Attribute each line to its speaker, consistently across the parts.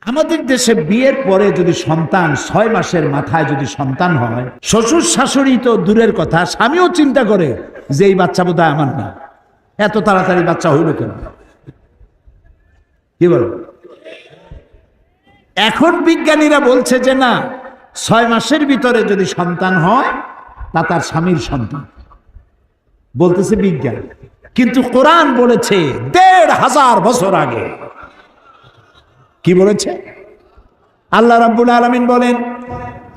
Speaker 1: আমাদের দেশে বিয়ের পরে যদি সন্তান 6 মাসের মাথায় যদি সন্তান হয়, শ্বশুর শাশুড়ি তো দূরের কথা, স্বামীও চিন্তা করে যে এই বাচ্চা বোধহয় আমার না, এত তাড়াতাড়ি বাচ্চা হইল কেন? কি বল? এখন বিজ্ঞানীরা বলছে যে না, 6 মাসের ভিতরে যদি সন্তান হয় তা তার স্বামীর সন্তান, বলতেছে বিজ্ঞান। কিন্তু কোরআন বলেছে ১৫০০ বছর আগে। কি বলেছে? আল্লাহ রাব্বুল আলামিন বলেন,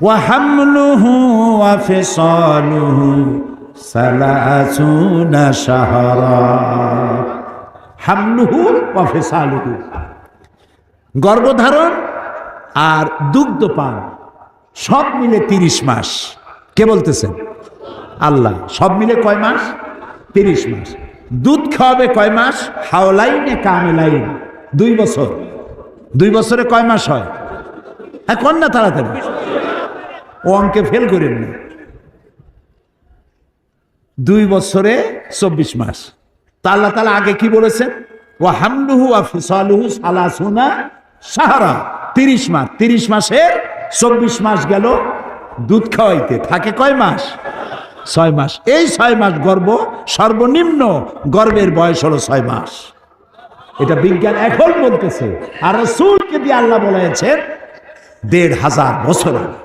Speaker 1: ওয়া হামলুহু ওয়া ফিসালুহু সালাসুনা শাহরা। হামলুহু ওয়া ফিসালুহু, গর্ভধারণ আর দুগ্ধপান সব মিলে 30 মাস। কে বলতেছেন? আল্লাহ। সব মিলে কয় মাস? 30 মাস। দুধ খাওয়াবে কয় মাস? হাওলাইনে কামেলাইন, 2 বছর। 2 বছরে কয় মাস হয়? হ্যাঁ, কোন না তাড়াতাড়ি, ও অঙ্কে ফেল করেন না। 2 বছরে 24 মাস। তা আল্লাহ তাআলা আগে কি বলেছেন? ওয়া হামলুহু ওয়া ফিসালুহু সালাসুনা শাহরা, 30 মাস। 30 মাসের 24 মাস গেল দুধ খাওয়াইতে, থাকে কয় মাস? 6 মাস। এই 6 মাস গর্ভ, সর্বনিম্ন গর্ভের বয়স হলো 6 মাস। এটা বিজ্ঞান এখন বলতেছে, আর রাসূলকে দিয়ে আল্লাহ বলেছেন ১৫০০ বছর আগে।